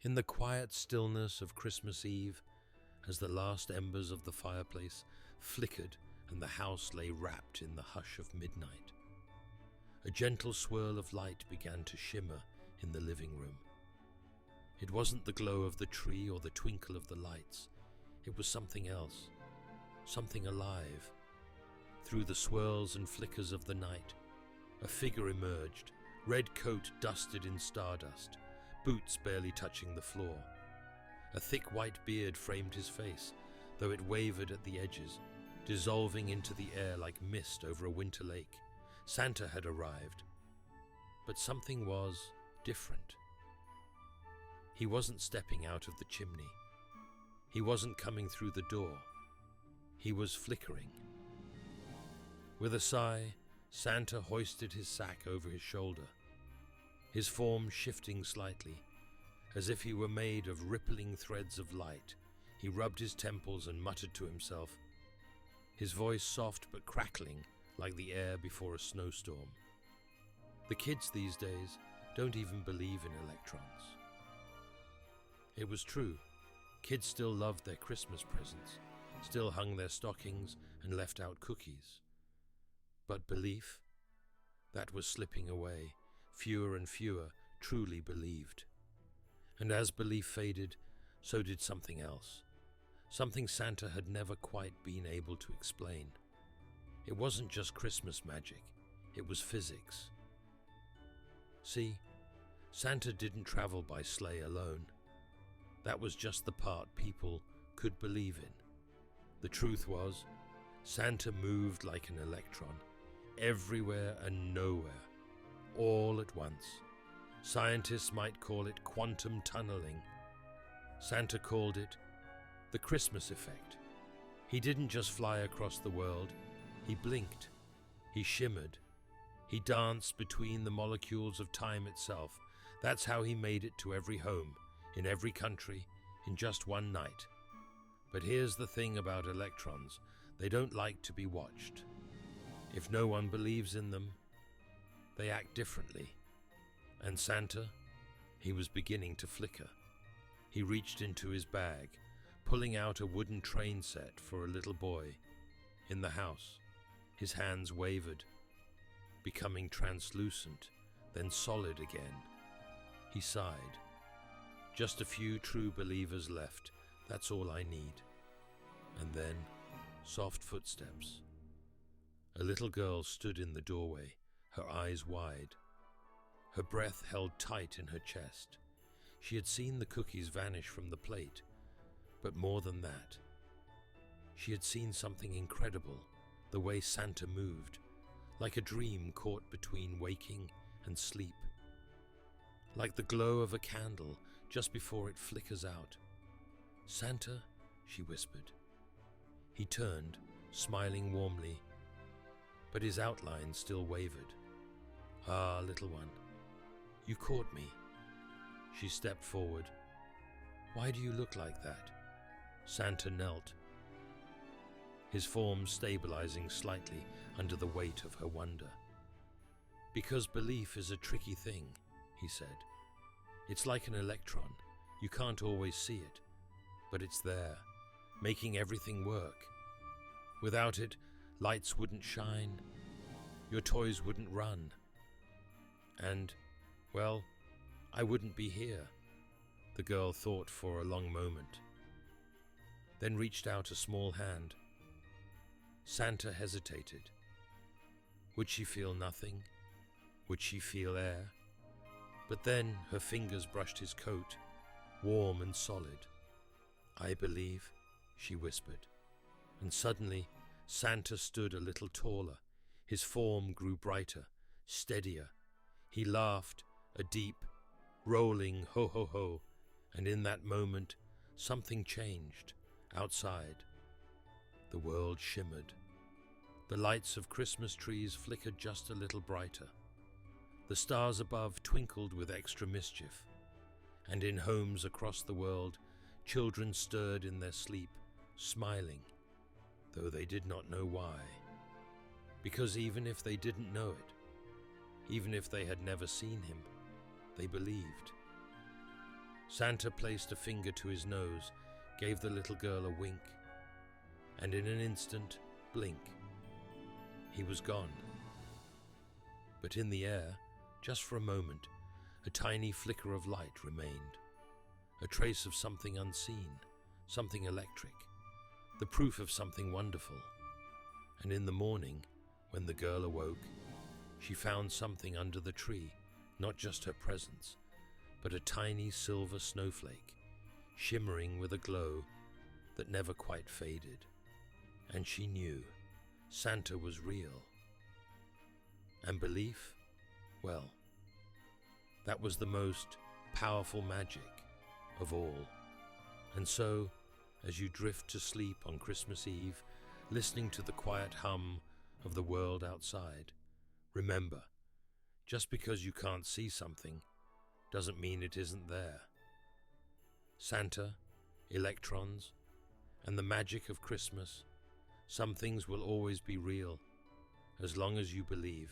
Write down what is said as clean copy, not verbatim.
In the quiet stillness of Christmas Eve, as the last embers of the fireplace flickered and the house lay wrapped in the hush of midnight, a gentle swirl of light began to shimmer in the living room. It wasn't the glow of the tree or the twinkle of the lights. It was something else, something alive. Through the swirls and flickers of the night, a figure emerged, red coat dusted in stardust, boots barely touching the floor. A thick white beard framed his face, though it wavered at the edges, dissolving into the air like mist over a winter lake. Santa had arrived, but something was different. He wasn't stepping out of the chimney. He wasn't coming through the door. He was flickering. With a sigh, Santa hoisted his sack over his shoulder, his form shifting slightly, as if he were made of rippling threads of light. He rubbed his temples and muttered to himself, his voice soft but crackling like the air before a snowstorm. The kids these days don't even believe in electrons. It was true. Kids still loved their Christmas presents, still hung their stockings and left out cookies. But belief? That was slipping away. Fewer and fewer truly believed. And as belief faded, so did something else. Something Santa had never quite been able to explain. It wasn't just Christmas magic, it was physics. See, Santa didn't travel by sleigh alone. That was just the part people could believe in. The truth was, Santa moved like an electron, everywhere and nowhere, all at once. Scientists might call it quantum tunneling. Santa called it the Christmas effect. He didn't just fly across the world, he blinked, he shimmered, he danced between the molecules of time itself. That's how he made it to every home, in every country, in just one night. But here's the thing about electrons, they don't like to be watched. If no one believes in them, they act differently. And Santa, he was beginning to flicker. He reached into his bag, pulling out a wooden train set for a little boy. In the house, his hands wavered, becoming translucent, then solid again. He sighed. Just a few true believers left, that's all I need. And then, soft footsteps. A little girl stood in the doorway, her eyes wide. Her breath held tight in her chest. She had seen the cookies vanish from the plate, but more than that. She had seen something incredible, the way Santa moved, like a dream caught between waking and sleep. Like the glow of a candle just before it flickers out. "Santa," she whispered. He turned, smiling warmly, but his outline still wavered. "Ah, little one, you caught me." She stepped forward. "Why do you look like that?" Santa knelt, his form stabilizing slightly under the weight of her wonder. "Because belief is a tricky thing," he said. "It's like an electron. You can't always see it, but it's there, making everything work. Without it, lights wouldn't shine, your toys wouldn't run, and, well, I wouldn't be here." The girl thought for a long moment, then reached out a small hand. Santa hesitated. Would she feel nothing? Would she feel air? But then her fingers brushed his coat, warm and solid. "I believe," she whispered. And suddenly, Santa stood a little taller. His form grew brighter, steadier. He laughed, a deep, rolling ho-ho-ho, and in that moment, something changed. Outside, the world shimmered. The lights of Christmas trees flickered just a little brighter. The stars above twinkled with extra mischief. And in homes across the world, children stirred in their sleep, smiling, though they did not know why. Because even if they didn't know it, even if they had never seen him, they believed. Santa placed a finger to his nose, gave the little girl a wink, and in an instant, blink, he was gone. But in the air, just for a moment, a tiny flicker of light remained, a trace of something unseen, something electric, the proof of something wonderful. And in the morning, when the girl awoke, she found something under the tree, not just her presence, but a tiny silver snowflake, shimmering with a glow that never quite faded. And she knew Santa was real. And belief? Well, that was the most powerful magic of all. And so, as you drift to sleep on Christmas Eve, listening to the quiet hum of the world outside, remember, just because you can't see something doesn't mean it isn't there. Santa, electrons, and the magic of Christmas, some things will always be real, as long as you believe.